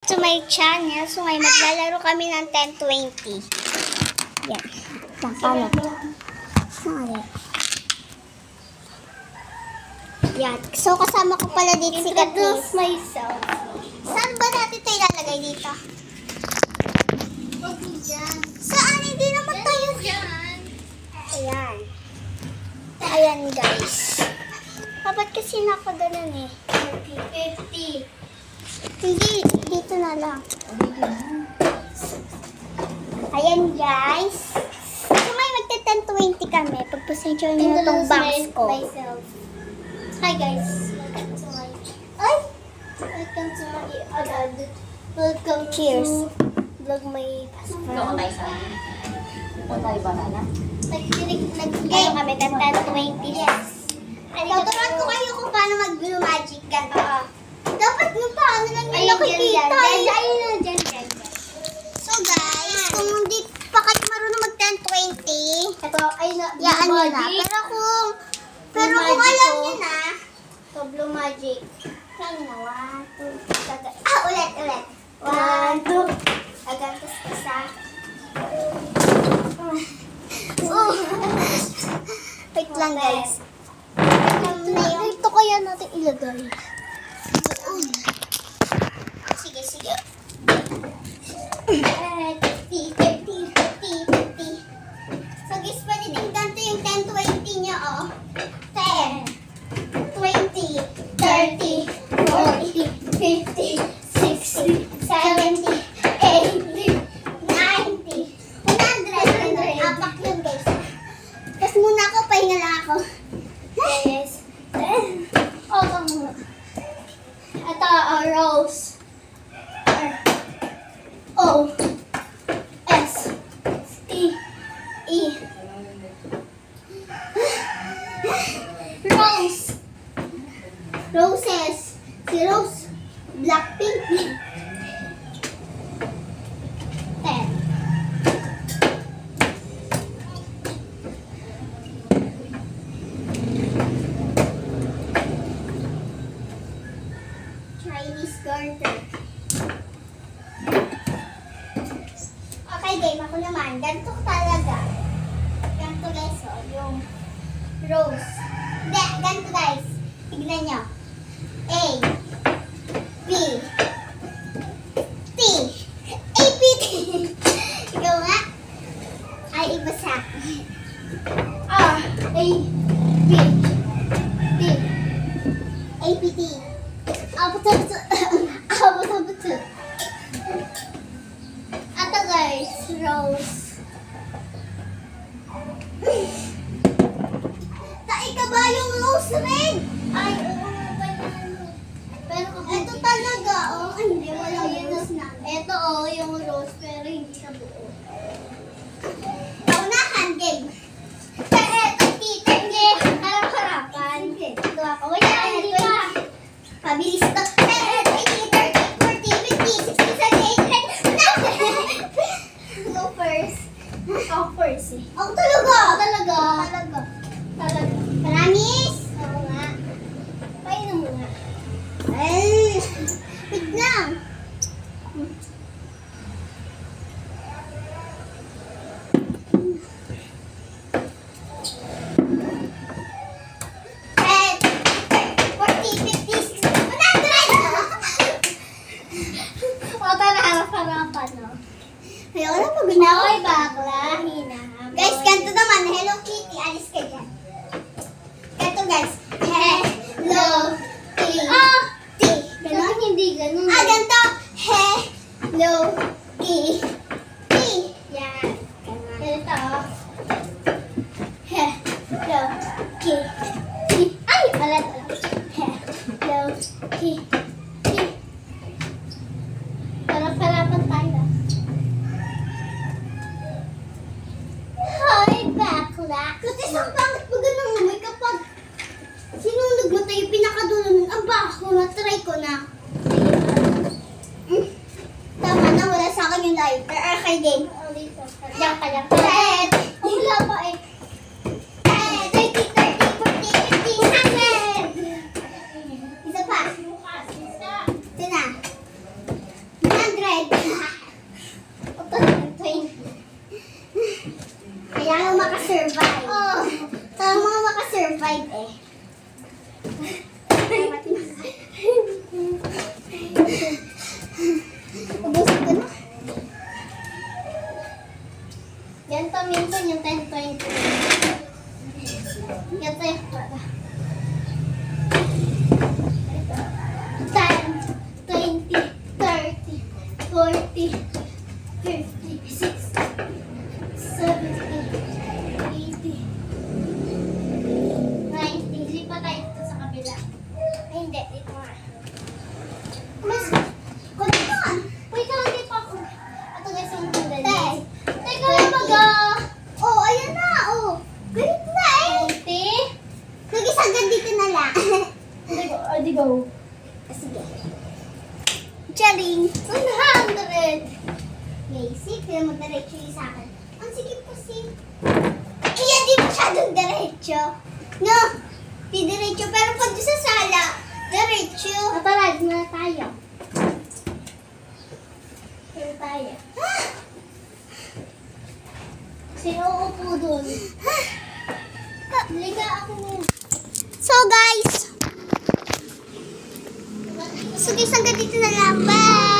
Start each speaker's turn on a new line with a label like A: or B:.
A: to my channel. So ngayon maglalaro kami ng 10-20. Yan. Paano? Yan. So kasama ko pala dito si Katniss. Myself. Saan ba natin ito ilalagay dito? Saan? Hindi naman tayo. Ayan. Ayan guys. Ba't kasi nakagalan eh? 50. Hindi, dito na lang. Ayan guys. So may magte-10-20 kami. Pagpasensya nyo itong box ko. Hi guys. Ay! Welcome to my agad. Welcome Cheers. Vlog may passport.
B: Ikaw tayo sa tayo banana.
A: Nag-game kami ng 10-20. Yes. Tuturuan ko kayo kung paano mag-blue magic. Ganto. Dapat yung paano lang yung nakikita. Ayun. So guys, kung hindi pa kayo marunong mag-10-20, yaan nyo na. Pero kung alam nyo na, so blue magic. Kaya na, 1, 2, ulit. 1, 2, agantos isa. Wait lang guys. Ito kaya natin ilagay. Sige. 50. So guys, pwede din ganito yung 10-20 nyo, oh. 10, 20, 30, 40, 50, 60, 70, 80, 90, 100. Apak yun guys. Tapos muna ako, pahinga lang ako. Yes. Ito, rose. O S T E Rose. Roses. Si Rose. Blackpink. 10. Chinese garter. Okay, game ako naman. Ganito talaga. Ganito guys, oh, yung rose. Hindi, ganito guys. Tignan nyo. A, B, T, A, B, T. Ikaw nga. Ay, iba sa akin. A, B, T, A, B, T. Abuto. Ito guys, rose. Ka ba yung rose red? Ay, oo nga ba yun? Pero ito talaga, oh. Hindi, walang rose na. Ito, oh, yung rose, pero hindi siya buo. Paunahan, game. Pero ito, tita, hindi. Harap-harapan. Ito ako. Wala, hindi pa. Pabilis ito. Pero ito, 30, 40, 50, 60, 70, 80, 90. Go first. Ako first eh. Ako talaga. Talaga. Promise? Oo nga. Painom mo nga. Ay! Wait lang. Guys, ganito naman. Hello Kitty, alis ka dyan. Ganito guys. Hello Kitty. Ganun, hindi ganun. Ganito. Hello Kitty. Yan. Ganito. Hello Kitty. Ay! Alat. Hello Kitty. Harap-harapan tayo. Kasi ang pangit mo ganun naman kapag sinunog mo tayo pinakadulo nun. Ang baho na, try ko na. Tama na, wala sa akin yung lighter. Okay, game. Diyan ka lang. Wala pa eh. 30, 40, 50, 100. Isa pa. Ito na. 100. 40, 50, 60, 70, 80, 90. Hindi pa tayo dito sa kabila. Ay, hindi. Dito nga. Mas, kunti pa. Uy, kaunti pa ako. Ito guys, yung hanggang guys. Teka lang oh, ayan na. Oh, galit na eh. Nag-isa hanggang dito na lang.
B: Di go.
A: Sige. Charing. 100. Basic. Kaya mag-diretso yung sa akin. Ang sige po Kaya di masyadong diretso. No? Di diretso. Pero pag sa sala, diretso. Matalag na tayo. Pero tayo. Sino upo dun? Liga ako na. So guys, hanggang dito na lang. Bye!